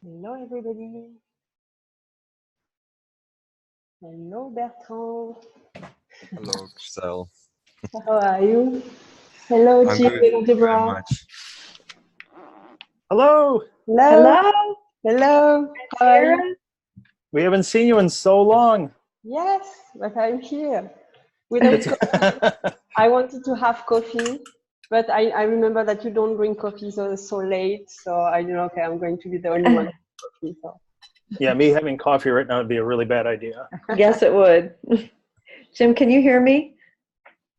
Hello, everybody. Hello, Bertrand. Hello, Christelle. How are you? Hello, I'm Jim good. Thank and you very Debra. much. Hello. Hello. Hello, Hello. How are Sarah. you? We haven't seen you in so long. Yes, but I'm here. Without coffee. I wanted to have coffee, but I remember that you don't drink coffee so late. So I know, okay, I'm going to be the only one with coffee. So. Yeah, me having coffee right now would be a really bad idea. Yes, it would. Jim, can you hear me?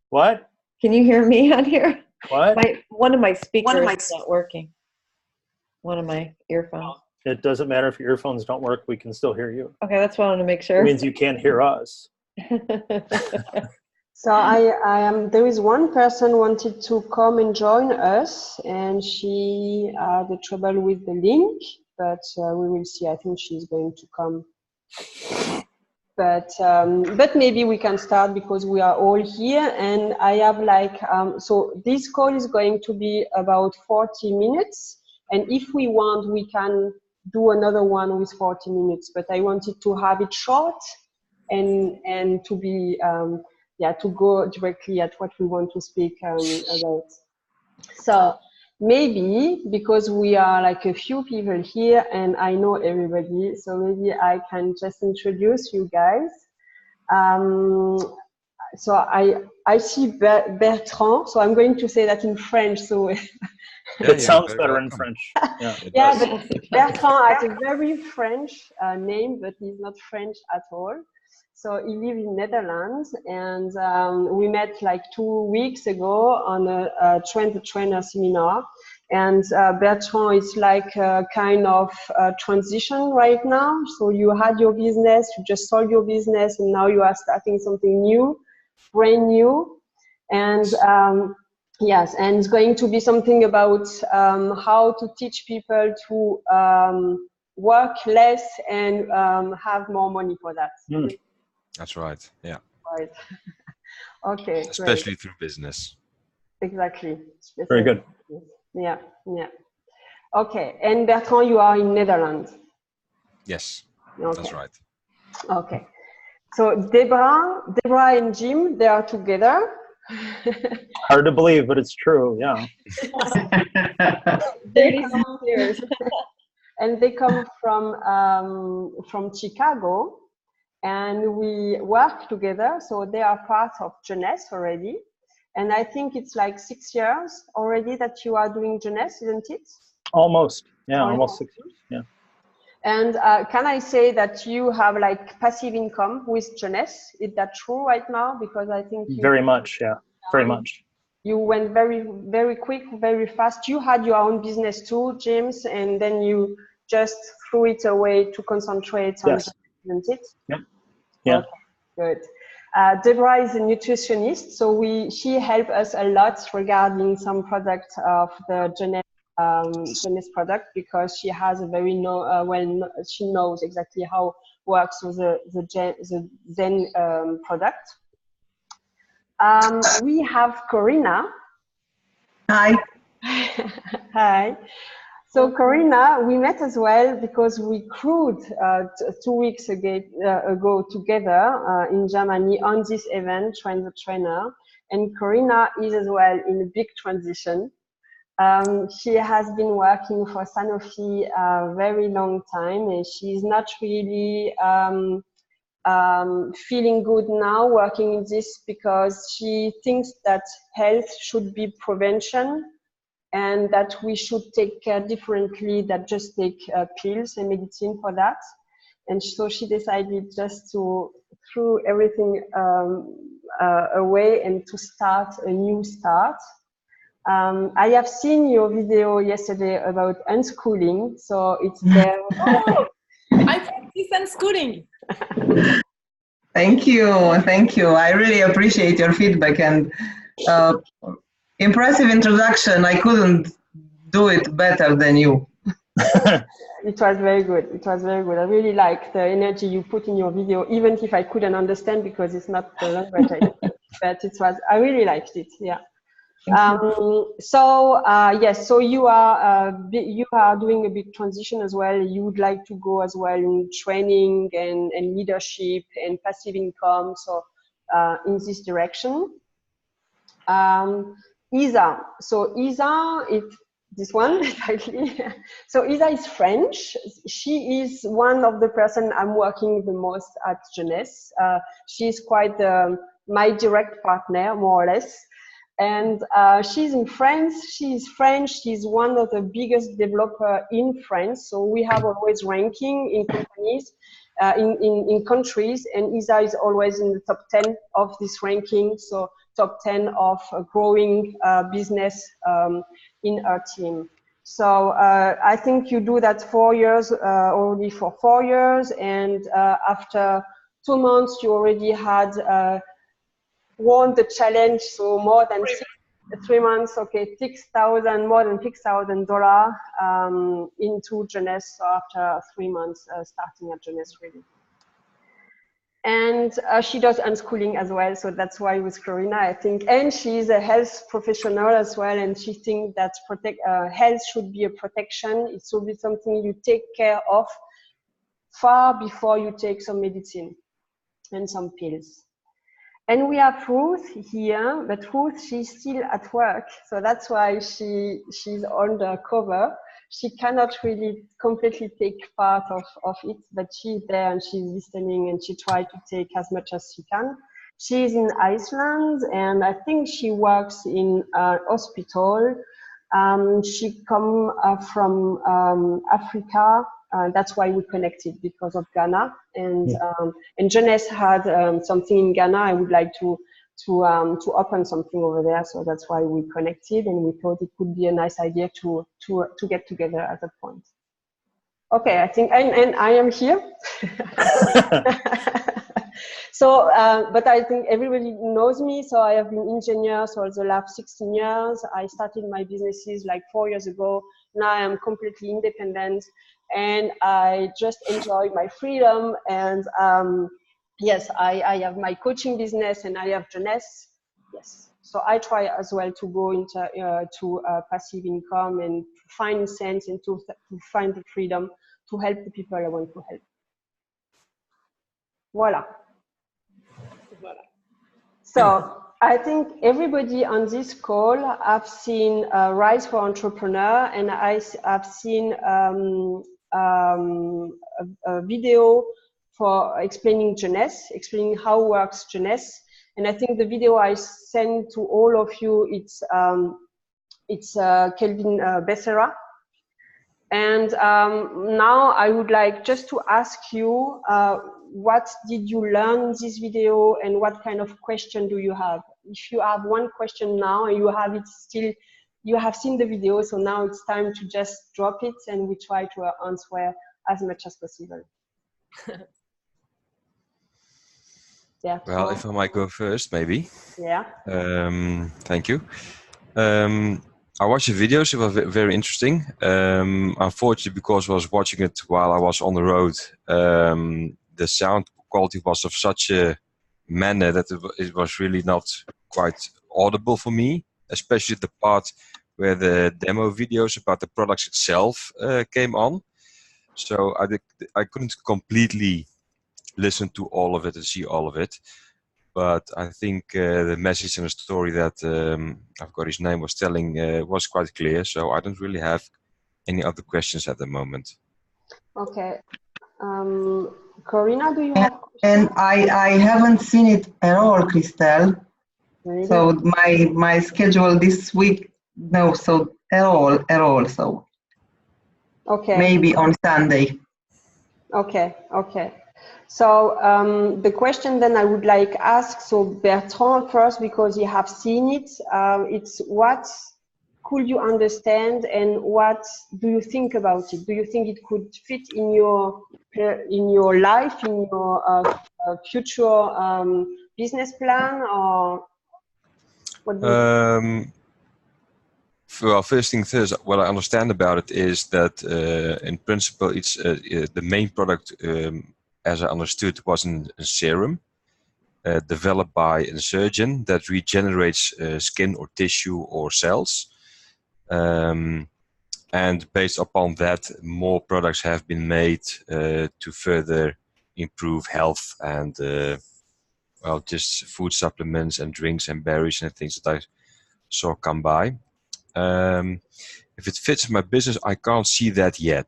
What? Can you hear me on here? What? One of my speakers is not working. One of my earphones. It doesn't matter if your earphones don't work. We can still hear you. Okay, that's what I want to make It sure. means you can't hear us. So I am. There is one person wanted to come and join us, and she had the trouble with the link, but we will see. I think she's going to come. But maybe we can start because we are all here, and I have like so this call is going to be about 40 minutes, and if we want, we can do another one with 40 minutes. But I wanted to have it short, and to be to go directly at what we want to speak about. So maybe because we are like a few people here and I know everybody, so maybe I can just introduce you guys. So I see Bertrand, so I'm going to say that in French. So It sounds better in French. Yeah, yeah, but Bertrand has a very French name, but he's not French at all. So he lives in Netherlands, and we met like 2 weeks ago on a train-the-trainer seminar. And Bertrand is like a kind of transition right now. So you had your business, you just sold your business, and now you are starting something new, brand new. And yes, and it's going to be something about how to teach people to work less and have more money for that. Mm. That's right. Yeah. Right. Okay. Especially great. through business. Exactly. Very good. Yeah. Yeah. Okay. And Bertrand, you are in Netherlands. Yes. Okay. That's right. Okay. So Debra and Jim, they are together. Hard to believe, but it's true. Yeah. They come from Chicago. And we work together, so they are part of Jeunesse already. And I think it's like 6 years already that you are doing Jeunesse, isn't it? Almost. Yeah, almost 6 years. Yeah. And can I say that you have like passive income with Jeunesse? Is that true right now? Because I think very much. Yeah, very much. You went very, very quick, very fast. You had your own business too, James, and then you just threw it away to concentrate on Yes. Jeunesse, isn't it? Yep. Yeah. Okay, good. Debra is a nutritionist, so she helped us a lot regarding some products of the Jeunesse product, because she has a very she knows exactly how works with the Zen product. We have Corina. Hi. Hi. So Corina, we met as well because we crewed 2 weeks ago together in Germany on this event, Train the Trainer. And Corina is as well in a big transition. She has been working for Sanofi a very long time, and she's not really feeling good now working in this, because she thinks that health should be prevention, and that we should take care differently than just take pills and medicine for that. And so she decided just to throw everything away and to start a new start. I have seen your video yesterday about unschooling, so it's there. Oh, I practice unschooling. Thank you. I really appreciate your feedback and impressive introduction. I couldn't do it better than you. It was very good. I really like the energy you put in your video, even if I couldn't understand because it's not the language I speak. But I really liked it. Yeah. Yes, so you are doing a big transition as well. You would like to go as well in training and leadership and passive income. So in this direction. Isa. So Isa, it's this one exactly. So Isa is French. She is one of the person I'm working the most at Jeunesse. She's quite my direct partner, more or less. And she's in France. She's French. She's one of the biggest developer in France. So we have always ranking in companies, in countries, and Isa is always in the top 10 of this ranking. So top 10 of growing business in our team. So I think you do that 4 years, already for 4 years. And after 2 months, you already had won the challenge. So more than 3 months, okay, more than $6,000 into Jeunesse. So after 3 months starting at Jeunesse, really. And she does unschooling as well, so that's why with Corina, I think. And she's a health professional as well, and she thinks that health should be a protection. It should be something you take care of far before you take some medicine and some pills. And we have Ruth here, but Ruth, she's still at work, so that's why she's undercover. She cannot really completely take part of it, but she's there and she's listening and she tries to take as much as she can. She's in Iceland and I think she works in a hospital. She come from Africa. That's why we connected, because of Ghana. And Jeunesse had something in Ghana. I would like to open something over there, so that's why we connected, and we thought it could be a nice idea to get together at that point. Okay, I think, and I am here. So, but I think everybody knows me. So I have been engineer for the last 16 years. I started my businesses like 4 years ago. Now I am completely independent, and I just enjoy my freedom. And yes, I have my coaching business and I have Jeunesse. Yes, so I try as well to go into passive income and find sense and to find the freedom to help the people I want to help. Voila. So I think everybody on this call have seen Rise for Entrepreneur, and I have seen a video for explaining Jeunesse, explaining how works Jeunesse. And I think the video I sent to all of you, it's Kelvin Becerra. And now I would like just to ask you, what did you learn in this video and what kind of question do you have? If you have one question now and you have it still, you have seen the video, so now it's time to just drop it and we try to answer as much as possible. Yeah. Well, if I might go first, maybe. Yeah. Thank you. I watched the videos. It was very interesting. Unfortunately, because I was watching it while I was on the road, the sound quality was of such a manner that it was really not quite audible for me, especially the part where the demo videos about the products itself came on. So I couldn't completely listen to all of it and see all of it. But I think the message and the story that I forgot his name was telling was quite clear. So I don't really have any other questions at the moment. Okay. Corina, do you have questions? And I haven't seen it at all, Christelle. Really? So my schedule this week, no, so at all. So okay. Maybe on Sunday. Okay. So the question then I would like ask, so Bertrand first, because you have seen it, it's what could you understand and what do you think about it? Do you think it could fit in your life, in your future business plan, or what do you think? Well, first thing first, what I understand about it is that in principle, it's the main product, as I understood, was a serum. developed by a surgeon that regenerates skin or tissue or cells. And based upon that, more products have been made to further improve health and well, just food supplements and drinks and berries and things that I saw come by. If it fits my business, I can't see that yet.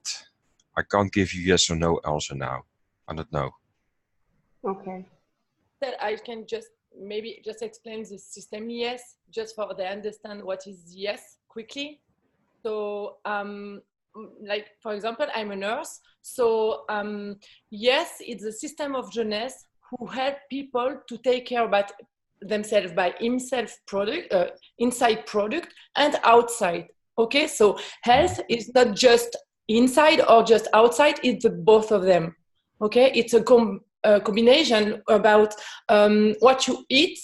I can't give you yes or no answer now. I don't know. Okay. That I can maybe just explain the system yes, just for they understand what is yes quickly. So, like, for example, I'm a nurse. So, yes, it's a system of Jeunesse who help people to take care about themselves by himself product, inside product and outside. Okay, so health is not just inside or just outside, it's both of them. Okay, it's a combination about what you eat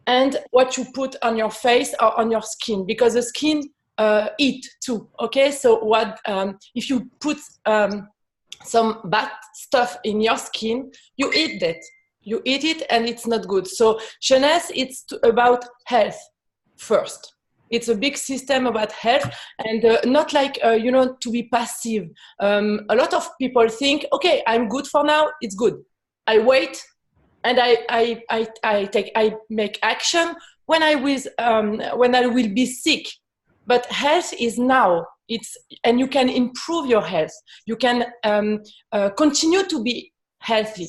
and what you put on your face or on your skin, because the skin eat too. Okay, so what if you put some bad stuff in your skin, you eat that. You eat it and it's not good. So Jeunesse, it's about health first. It's a big system about health and not like, you know, to be passive. A lot of people think, okay, I'm good for now, it's good. I wait and I make action when I will be sick. But health is now. And you can improve your health. You can continue to be healthy.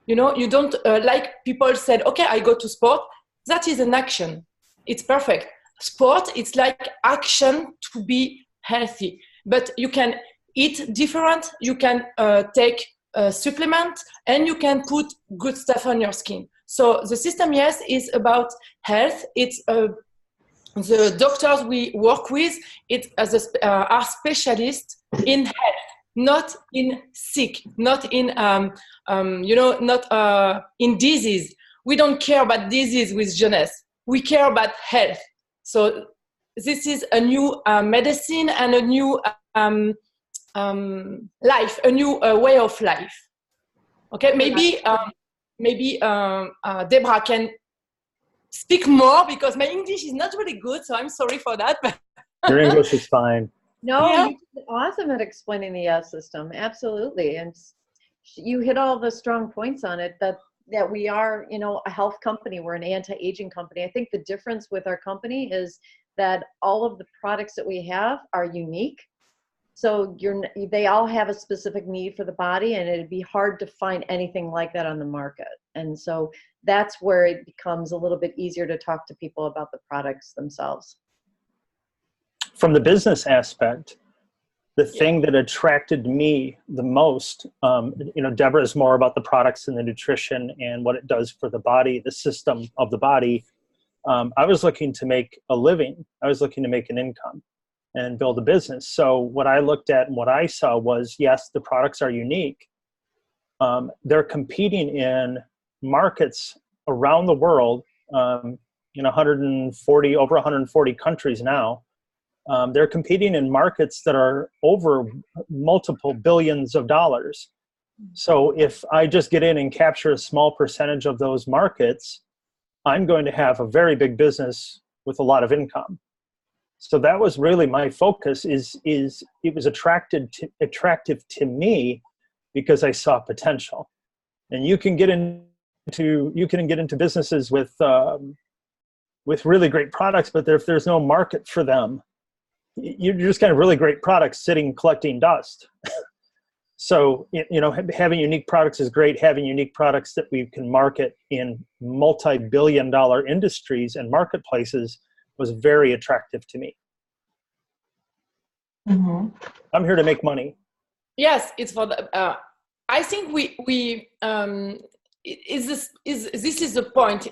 You know, you don't like people said, okay, I go to sport. That is an action. It's perfect. Sport, it's like action to be healthy. But you can eat different. You can take supplement, and you can put good stuff on your skin. So the system, yes, is about health. It's the doctors we work with, are specialists in health, not in sick, not in not in disease. We don't care about disease with Jeunesse. We care about health. So this is a new medicine and a new life, a new way of life. Okay, maybe Debra can speak more because my English is not really good, so I'm sorry for that. Your English is fine. No, Yeah. you did awesome at explaining the yes system. Absolutely. And you hit all the strong points on it, that we are, you know, a health company. We're an anti-aging company. I think the difference with our company is that all of the products that we have are unique. So they all have a specific need for the body, and it'd be hard to find anything like that on the market. And so that's where it becomes a little bit easier to talk to people about the products themselves. From the business aspect, the thing that attracted me the most, you know, Debra is more about the products and the nutrition and what it does for the body, the system of the body. I was looking to make a living. I was looking to make an income and build a business. So what I looked at and what I saw was, yes, the products are unique. They're competing in markets around the world, in over 140 countries now. They're competing in markets that are over multiple billions of dollars. So if I just get in and capture a small percentage of those markets, I'm going to have a very big business with a lot of income. So that was really my focus. It was attractive to me because I saw potential. And you can get into businesses with really great products, but if there's no market for them, you're just kind of really great products sitting collecting dust. So, you know, having unique products is great. Having unique products that we can market in multi-billion-dollar industries and marketplaces was very attractive to me. Mm-hmm. I'm here to make money. Yes, it's for the. I think this is the point.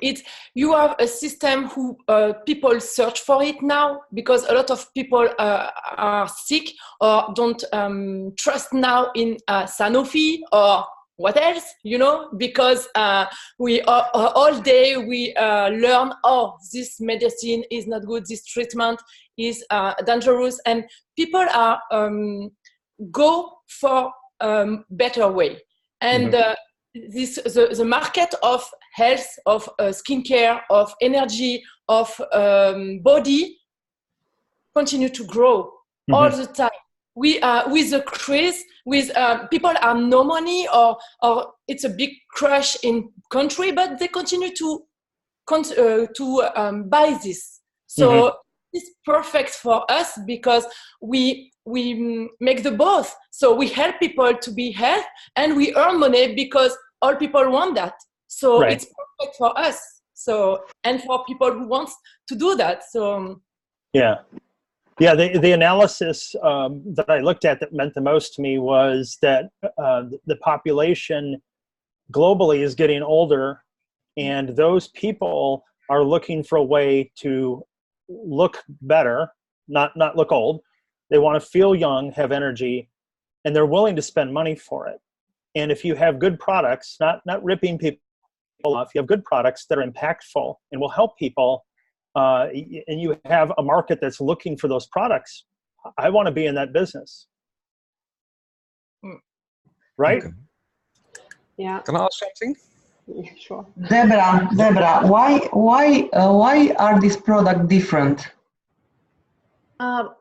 You have a system who people search for it now, because a lot of people are sick or don't trust now in Sanofi or what else, you know, because we all day we learn, oh, this medicine is not good, this treatment is dangerous, and people are go for better way. And the market of health, of skincare, of energy, of body continue to grow all the time. We are with the craze, with people are no money or it's a big crush in country, but they continue to buy this. So it's perfect for us because we make the both. So we help people to be healthy and we earn money because all people want that. So it's perfect for us. So, and for people who want to do that. So the analysis that I looked at that meant the most to me was that the population globally is getting older, and those people are looking for a way to look better, not look old. They want to feel young, have energy, and they're willing to spend money for it. And if you have good products, not ripping people off, you have good products that are impactful and will help people, and you have a market that's looking for those products, I want to be in that business. Right? Okay. Yeah. Can I ask something? Yeah, sure. Debra, why are these products different?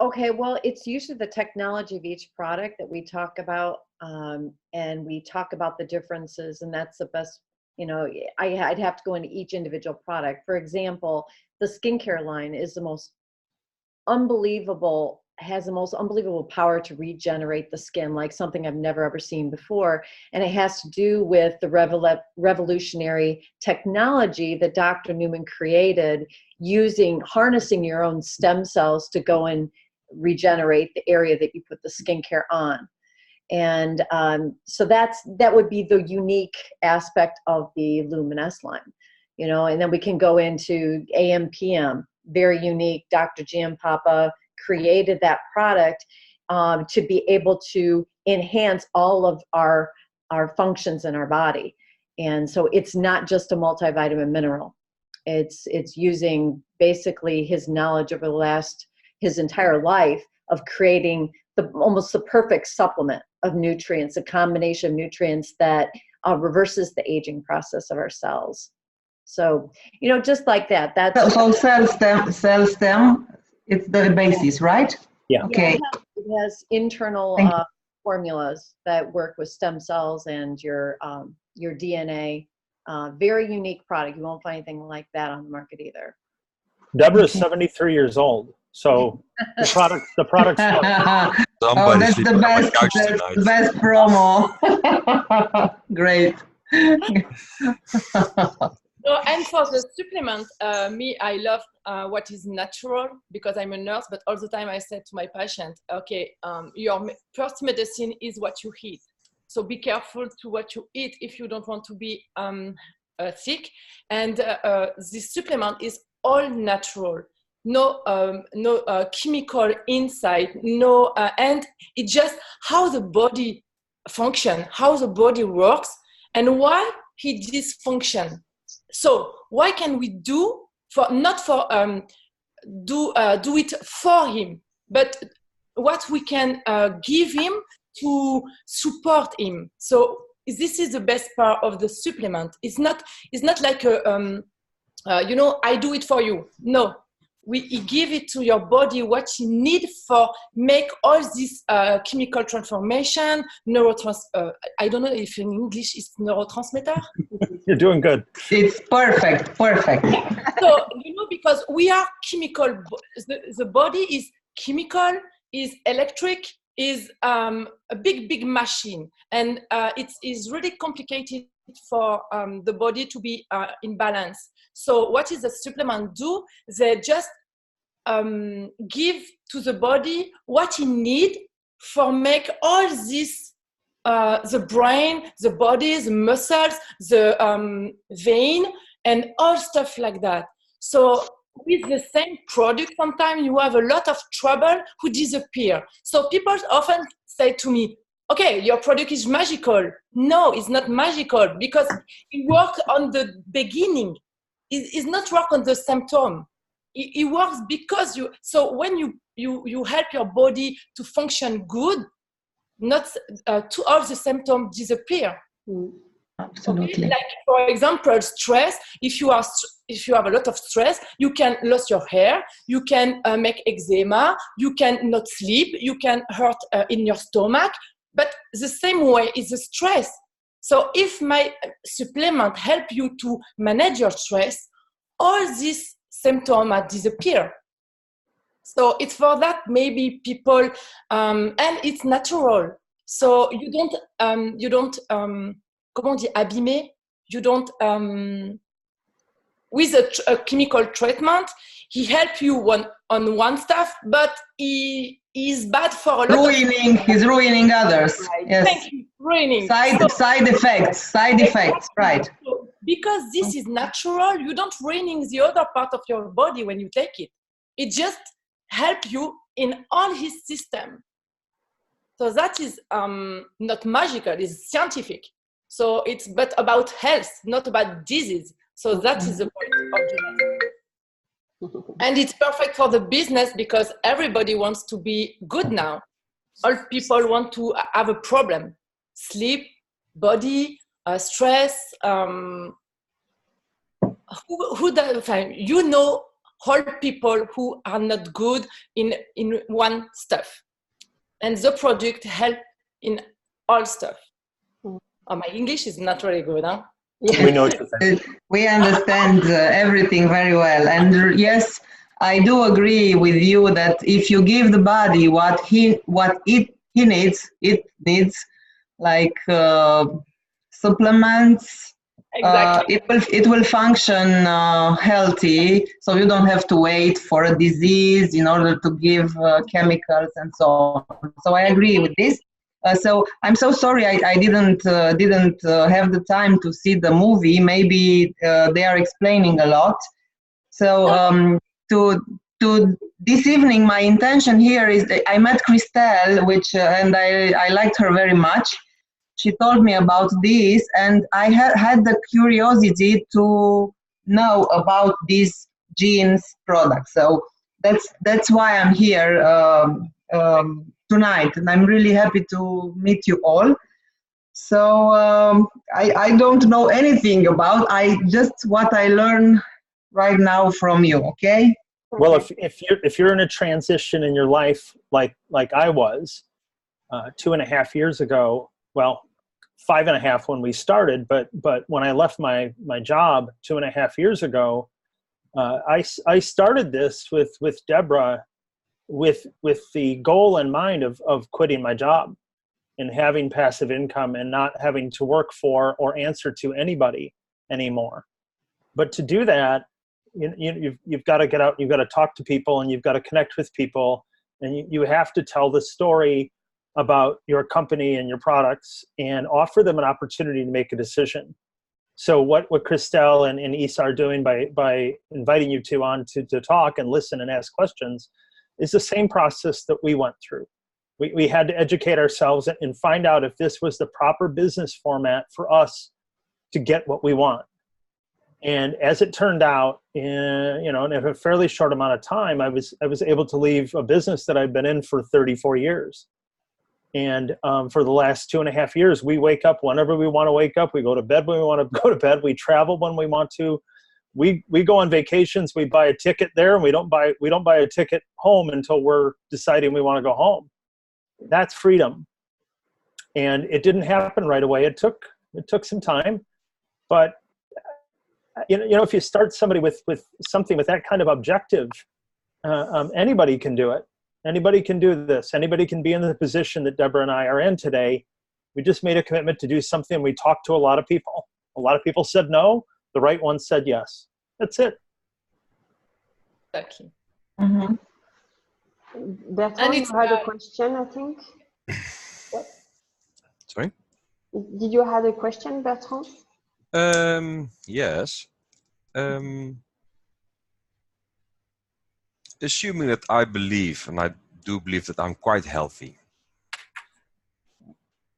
Okay, well, it's usually the technology of each product that we talk about, and we talk about the differences, and that's the best, you know, I'd have to go into each individual product. For example, the skincare line is the most unbelievable, has the most unbelievable power to regenerate the skin, like something I've never ever seen before. And it has to do with the revolutionary technology that Dr. Newman created, harnessing your own stem cells to go and regenerate the area that you put the skincare on. And so that would be the unique aspect of the Luminesce line, you know. And then we can go into AM/PM, very unique. Dr. Giampapa created that product to be able to enhance all of our functions in our body. And so it's not just a multivitamin mineral. It's using basically his knowledge over his entire life of creating almost the perfect supplement of nutrients, a combination of nutrients that reverses the aging process of our cells. So, you know, just like that. So cell stem, it's the basis, right? Yeah. Okay. It has internal formulas that work with stem cells and your DNA. Very unique product. You won't find anything like that on the market either. Debra is 73 years old, so the product's Oh, that's the best. That's the best promo. Great. No, and for the supplement, I love what is natural because I'm a nurse, but all the time I said to my patient, okay, your first medicine is what you eat. So be careful to what you eat if you don't want to be sick. And this supplement is all natural. No chemical inside, and it's just how the body functions, how the body works, and why he dysfunction. So why can we do it for him, but what we can give him to support him. So this is the best part of the supplement. It's not like I do it for you. No, we give it to your body what you need for make all this chemical transformation, I don't know if in English it's neurotransmitter. You're doing good. It's perfect. So, because we are chemical, the body is chemical, is electric, is a big machine. And it is really complicated for the body to be in balance. So what is the supplement do? They just give to the body what it need for make all this, the brain, the body, the muscles, the vein, and all stuff like that. So with the same product, sometimes you have a lot of trouble who disappear. So people often say to me, okay, your product is magical. No, it's not magical because it works on the beginning. It's not work on the symptom. It works because so when you help your body to function good, not to all the symptoms disappear. Absolutely. Okay? Like for example, stress. If you have a lot of stress, you can lose your hair. You can make eczema. You can not sleep. You can hurt in your stomach. But the same way is the stress. So if my supplement help you to manage your stress, all these symptoms disappear. So it's for that maybe people, and it's natural. So you don't, comment on dit, abîmer? You don't, with a chemical treatment, he help you on one stuff, but he is bad for a lot He's ruining others. Right. Yes. Thank you, ruining. Side effects, right. So, because this is natural, you don't ruining the other part of your body when you take it. It just help you in all his system. So that is not magical, it's scientific. So it's but about health, not about disease. So that is the point of Jeunesse. And it's perfect for the business because everybody wants to be good now. All people want to have a problem. Sleep, body, stress. Who does, you know, all people who are not good in one stuff. And the product help in all stuff. Oh, my English is not really good, huh? We know what you're saying. We understand everything very well. And yes, I do agree with you that if you give the body what it needs, like supplements, Exactly. it will function healthy, so you don't have to wait for a disease in order to give chemicals and so on. So I agree with this. So I'm so sorry I didn't have the time to see the movie. Maybe they are explaining a lot. So to this evening, my intention here is that I met Christelle, which and I liked her very much. She told me about this, and I had the curiosity to know about these genes products. So that's why I'm here tonight, and I'm really happy to meet you all. So I don't know anything about. Just what I learn right now from you. Okay. Well, if you're in a transition in your life like I was 2.5 years ago, well, 5.5 when we started, but when I left my job 2.5 years ago, I started this with Debra with the goal in mind of quitting my job and having passive income and not having to work for or answer to anybody anymore. But to do that, you've got to get out, you've got to talk to people, and you've got to connect with people, and you have to tell the story about your company and your products and offer them an opportunity to make a decision. So what Christelle and Isa are doing by inviting you two on to talk and listen and ask questions is the same process that we went through. We had to educate ourselves and find out if this was the proper business format for us to get what we want. And as it turned out, in a fairly short amount of time, I was able to leave a business that I've been in for 34 years. And for the last 2.5 years, we wake up whenever we want to wake up. We go to bed when we want to go to bed. We travel when we want to. We go on vacations. We buy a ticket there, and we don't buy a ticket home until we're deciding we want to go home. That's freedom. And it didn't happen right away. It took some time, but if you start somebody with something with that kind of objective, anybody can do it. Anybody can do this. Anybody can be in the position that Debra and I are in today. We just made a commitment to do something. We talked to a lot of people. A lot of people said no. The right ones said yes. That's it. Exactly. Mm-hmm. Bertrand, you had a question, I think. Sorry? Did you have a question, Bertrand? Yes. Assuming that I believe, and I do believe that I'm quite healthy,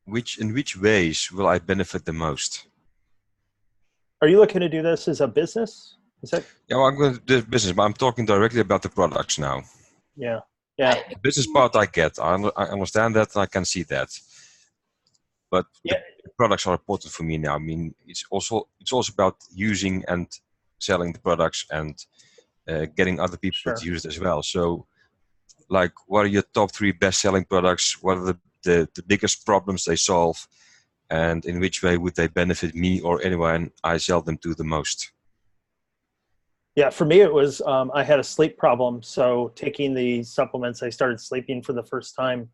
in which ways will I benefit the most? Are you looking to do this as a business? Is that? Yeah, well, I'm going to do business, but I'm talking directly about the products now. Yeah. The business part I get. I understand that and I can see that. But products are important for me now. I mean, it's also about using and selling the products and getting other people Sure. to use it as well. So, like, what are your top 3 best-selling products? What are the biggest problems they solve? And in which way would they benefit me or anyone I sell them to the most? Yeah, for me, it was, I had a sleep problem. So taking the supplements, I started sleeping for the first time,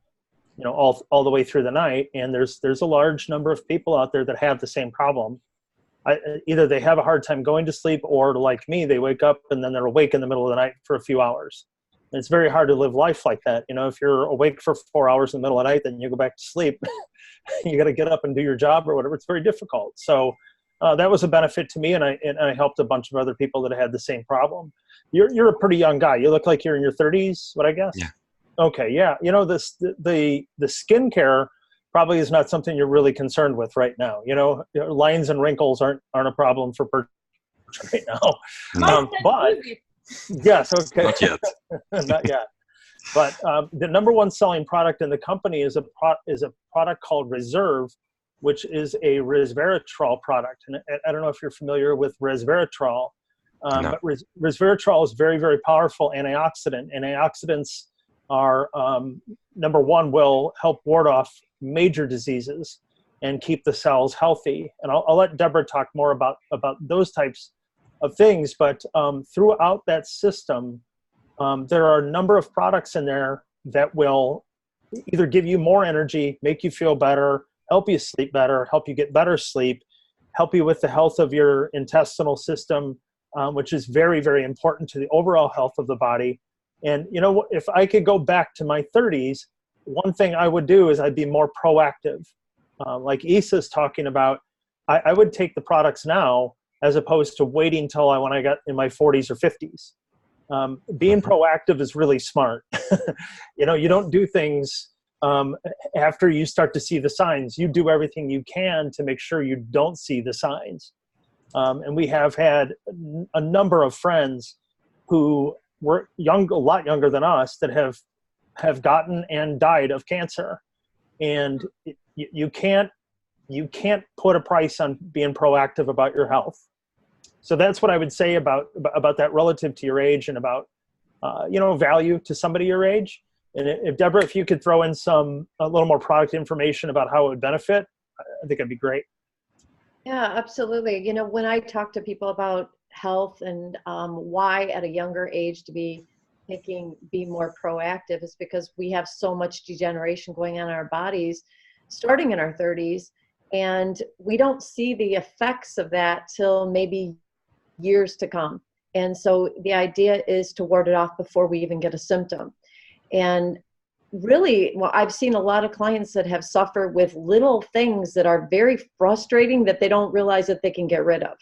you know, all the way through the night. And there's a large number of people out there that have the same problem. Either they have a hard time going to sleep, or like me, they wake up and then they're awake in the middle of the night for a few hours. And it's very hard to live life like that. You know, if you're awake for 4 hours in the middle of the night, then you go back to sleep, you got to get up and do your job or whatever. It's very difficult. So that was a benefit to me. And I helped a bunch of other people that had the same problem. You're a pretty young guy. You look like you're in your 30s, what I guess? Yeah. Okay. Yeah. You know, the skincare probably is not something you're really concerned with right now. You know, lines and wrinkles aren't a problem for right now. But yes, okay. Not yet. Not yet. But the number 1 selling product in the company is a product called Reserve, which is a resveratrol product. And I don't know if you're familiar with resveratrol, No. but resveratrol is very, very powerful antioxidant. Antioxidants are, number 1, will help ward off major diseases and keep the cells healthy. And I'll let Debra talk more about those types of things. But throughout that system, there are a number of products in there that will either give you more energy, make you feel better, help you sleep better, help you get better sleep, help you with the health of your intestinal system, which is very, very important to the overall health of the body. And, you know, if I could go back to my 30s, one thing I would do is I'd be more proactive. Like Issa's talking about, I would take the products now as opposed to waiting till when I got in my 40s or 50s. Being proactive is really smart. You know, you don't do things after you start to see the signs. You do everything you can to make sure you don't see the signs. And we have had a number of friends who were a lot younger than us that have gotten and died of cancer. And you can't put a price on being proactive about your health. So that's what I would say about that relative to your age and about, you know, value to somebody your age. And if Debra, if you could throw in a little more product information about how it would benefit, I think that'd be great. Yeah, absolutely. You know, when I talk to people about health and why at a younger age to be more proactive, is because we have so much degeneration going on in our bodies starting in our 30s, and we don't see the effects of that till maybe years to come. And so the idea is to ward it off before we even get a symptom. And really, well, I've seen a lot of clients that have suffered with little things that are very frustrating that they don't realize that they can get rid of.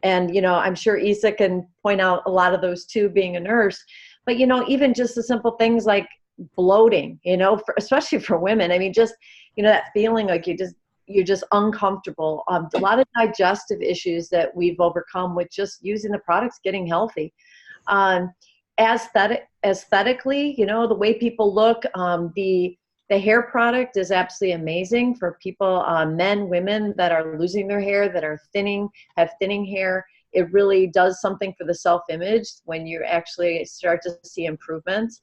And, you know, I'm sure Issa can point out a lot of those too, being a nurse. But, you know, even just the simple things like bloating, you know, especially for women. I mean, just, you know, that feeling like you're just uncomfortable. A lot of digestive issues that we've overcome with just using the products, getting healthy. Aesthetically, you know, the way people look, the hair product is absolutely amazing for people, men, women that are losing their hair, that are have thinning hair. It really does something for the self-image when you actually start to see improvements.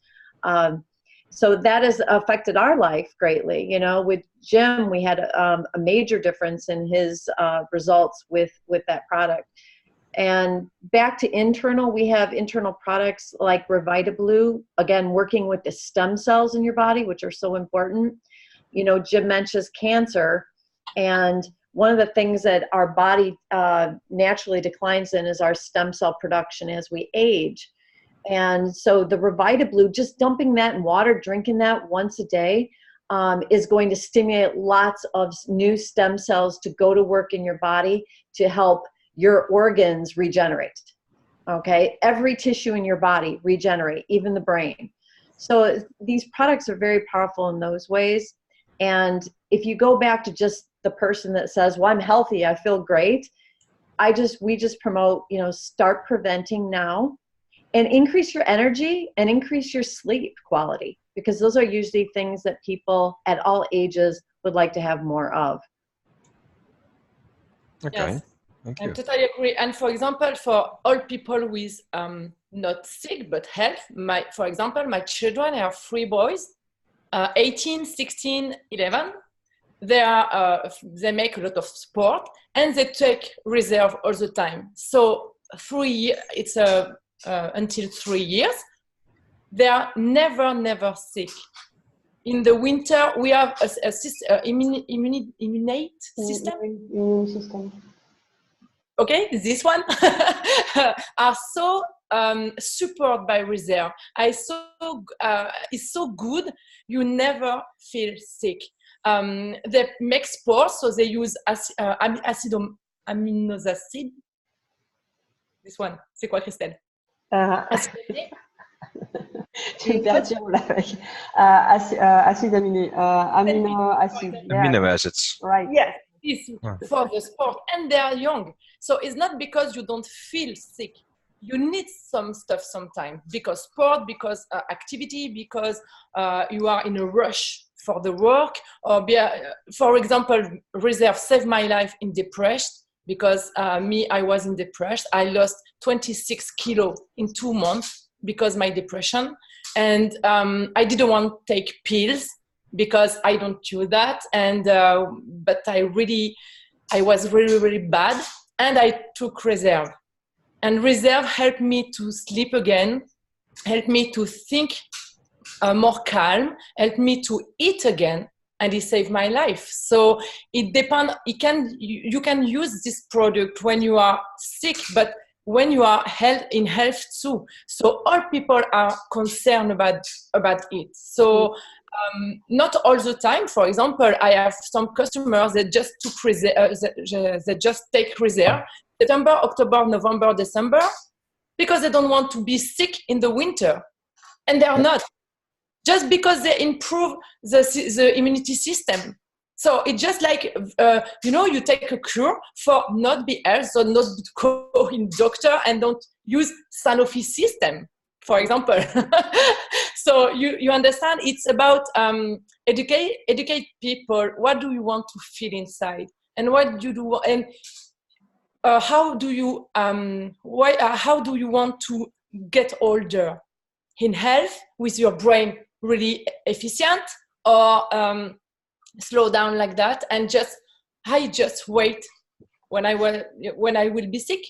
So that has affected our life greatly. You know, with Jim, we had a major difference in his results with that product. And back to internal, we have internal products like RevitaBlue, again, working with the stem cells in your body, which are so important. You know, Jim mentions cancer, and one of the things that our body naturally declines in is our stem cell production as we age. And so the RevitaBlue, just dumping that in water, drinking that once a day, is going to stimulate lots of new stem cells to go to work in your body to help your organs regenerate. Okay, every tissue in your body regenerate, even the brain. So these products are very powerful in those ways. And if you go back to just the person that says, well, I'm healthy, I feel great, we just promote, you know, start preventing now and increase your energy and increase your sleep quality, because those are usually things that people at all ages would like to have more of. Okay. Yes. Thank I you. totally agree. And for example, for all people with not sick but health, for example, my children are 3 boys, 18, 16, 11. They make a lot of sport and they take reserve all the time. So it's until 3 years. They are never sick. In the winter, we have immune system. Okay, this one are so supported by reserve. It's so good. You never feel sick. They make sports, so they use aminoacid. This one, c'est quoi, Christelle? Tu me perds la feuille. Acide aminé. Amino acid. Amino acids. Right. Yes, it's for the sport, and they are young. So it's not because you don't feel sick. You need some stuff sometimes because sport, because activity, because you are in a rush for the work. Or for example, reserve saved my life in depression because I was in depression. I lost 26 kilos in 2 months because my depression. And I didn't want to take pills because I don't do that. And but I was really, really bad. And I took reserve. And reserve helped me to sleep again, helped me to think more calm, helped me to eat again, and it saved my life. So it depends. You can use this product when you are sick, but when you are in health too. So all people are concerned about it. So not all the time. For example, I have some customers that just took they just take reserve September, October, November, December, because they don't want to be sick in the winter, and they are not. Just because they improve the immunity system. So it's just like, you take a cure for not be ill, so not go in doctor and don't use Sanofi system, for example. So you understand, it's about educate people. What do you want to feel inside? And what you do, and how do you want to get older? In health, with your brain really efficient, or slow down like that, and I just wait when I will be sick.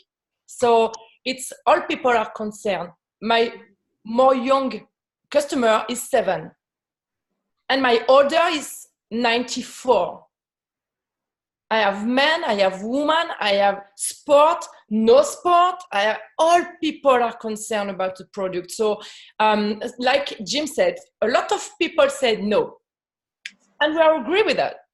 So it's all people are concerned. My more young customer is 7, and my older is 94. I have men, I have women, I have sport, no sport. All people are concerned about the product. So like Jim said, a lot of people said no. And we agree with that.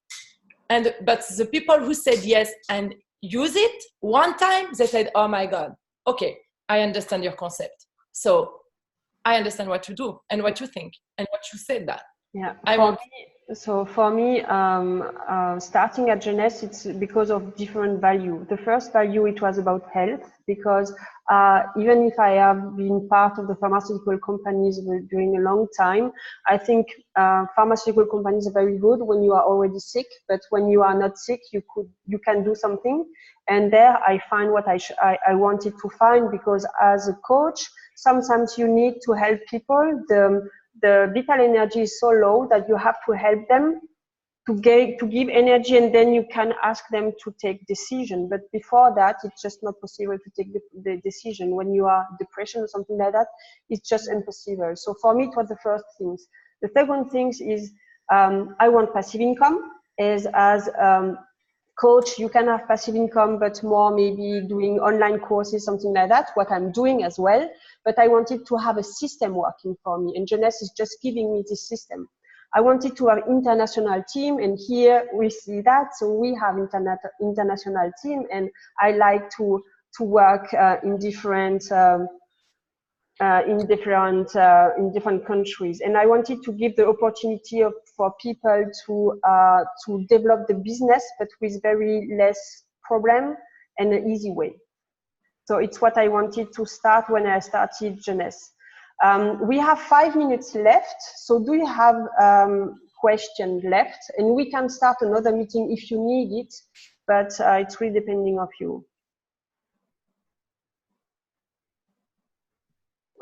But the people who said yes and use it one time, they said, oh my God, okay, I understand your concept. So I understand what you do and what you think and what you said that. Yeah. So for me, starting at Jeunesse, it's because of different value. The first value, it was about health, because even if I have been part of the pharmaceutical companies during a long time, I think pharmaceutical companies are very good when you are already sick, but when you are not sick, you can do something. And there I find what I wanted to find, because as a coach, sometimes you need to help people. The vital energy is so low that you have to help them to give energy, and then you can ask them to take decision. But before that, it's just not possible to take the decision. When you are depression or something like that, it's just impossible. So for me, it was the first things. The second things is I want passive income. As coach, you can have passive income, but more maybe doing online courses, something like that, what I'm doing as well. But I wanted to have a system working for me, and Jeunesse is just giving me this system. I wanted to have international team, and here we see that. So we have international team, and I like to work in different countries. And I wanted to give the opportunity for people to develop the business, but with very less problem and an easy way. So it's what I wanted to start when I started Jeunesse. We have 5 minutes left. So do you have questions left? And we can start another meeting if you need it. but it's really depending of you.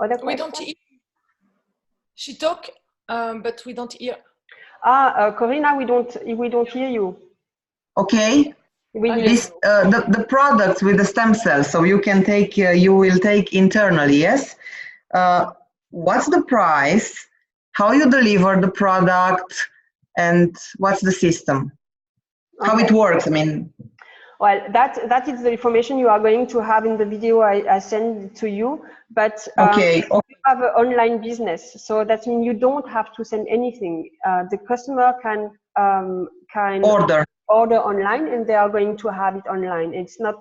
Other We questions? don't hear. She talk, but we don't hear. Corina, we don't hear you. Okay. This, the products with the stem cells, so you can take, you will take internally, yes? What's the price? How you deliver the product? And what's the system? How it works, I mean. Well, that is the information you are going to have in the video I send to you. But okay. You have an online business, so that means you don't have to send anything. The customer can order online, and they are going to have it online. It's not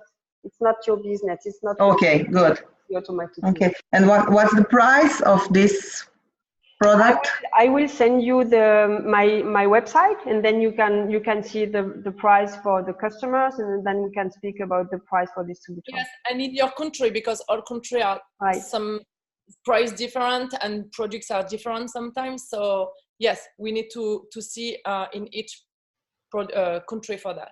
your business. It's not. Okay, good. Automatic. Okay, and what's the price of this product? I will send you my website, and then you can see the price for the customers, and then we can speak about the price for distributors. Yes, and in your country, because all countries are some price different and products are different sometimes. So yes, we need to see in each country for that.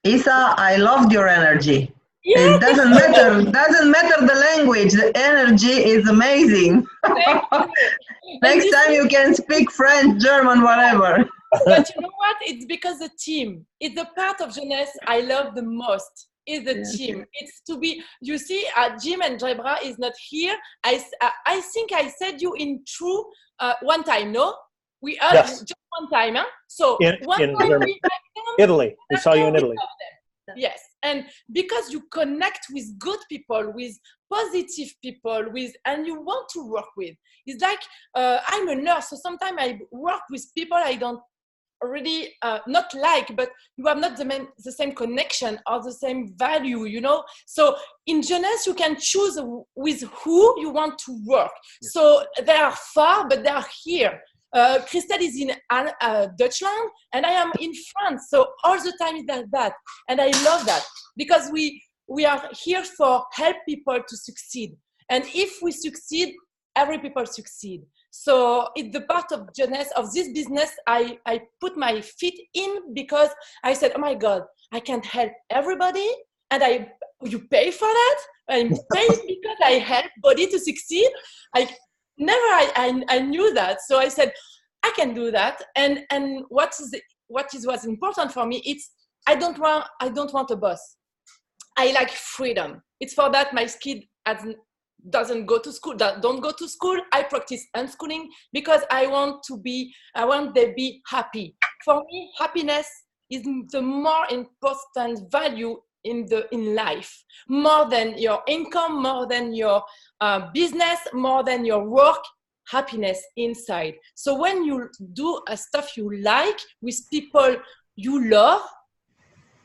Isa, I loved your energy. Yeah, it doesn't matter the language. The energy is amazing. Next time you can speak French, German, whatever. But you know what? It's because the team. It's the part of Jeunesse I love the most. Is the team. It's to be. You see, Jim and Debra is not here. I think I said you in true one time. No, we are just one time. Huh? So in Germany. Italy. We saw you in Italy. Yes, and because you connect with good people, with positive people, and you want to work with. It's like I'm a nurse, so sometimes I work with people I don't really not like, but you have not the same connection or the same value, you know. So in Jeunesse, you can choose with who you want to work. Yes. So they are far, but they are here. Christelle is in Deutschland, and I am in France. So all the time is like that. And I love that because we are here for help people to succeed. And if we succeed, every people succeed. So it's the part of Jeunesse, of this business, I put my feet in because I said, oh my God, I can't help everybody. And you pay for that? I pay because I help body to succeed. I knew that, so I said I can do that. And what was important for me? It's I don't want a boss. I like freedom. It's for that my kid doesn't go to school. Don't go to school. I practice unschooling because I want them to be happy. For me, happiness is the more important value in life, more than your income, more than your business, more than your work. Happiness inside. So when you do a stuff you like with people you love,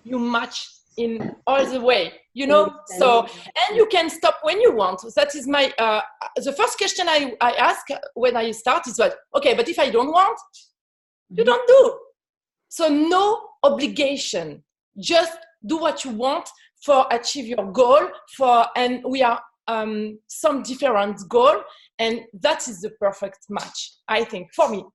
you match in all the way, you know. So and you can stop when you want. That is my the first question I ask when I start is okay, but if I don't want, you don't do. So no obligation, just do what you want for achieve your goal and we are some different goal, and that is the perfect match, I think, for me.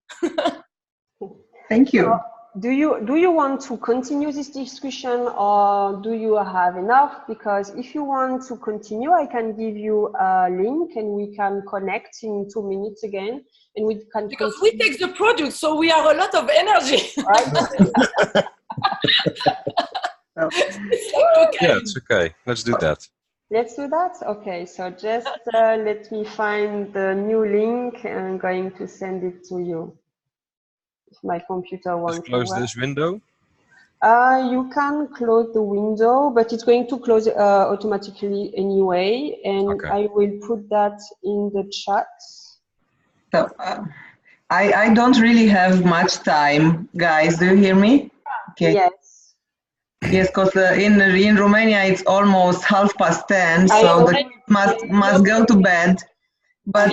Thank you. Do you want to continue this discussion, or do you have enough? Because if you want to continue, I can give you a link and we can connect in 2 minutes again, and we can. Because we take the product, so we have a lot of energy. Right? Yeah, it's okay. Let's do that. Let's do that? Okay, so just let me find the new link and I'm going to send it to you. If my computer wants to close this window? You can close the window, but it's going to close automatically anyway. And I will put that in the chat. So, I don't really have much time, guys. Do you hear me? Okay. Yes. Yes, because in Romania it's almost 10:30, so the kids must go to bed. But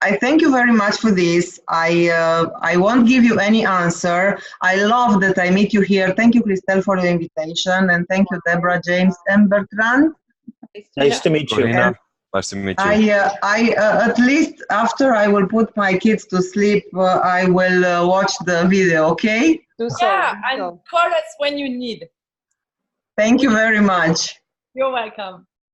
I thank you very much for this. I won't give you any answer. I love that I meet you here. Thank you, Christelle, for the invitation, and thank you, Debra, James, and Bertrand. Nice to meet you. Corina, nice to meet you. At least after I will put my kids to sleep, I will watch the video. Okay. do so. Yeah, do and so. call us when you need. Thank you very much. You're welcome.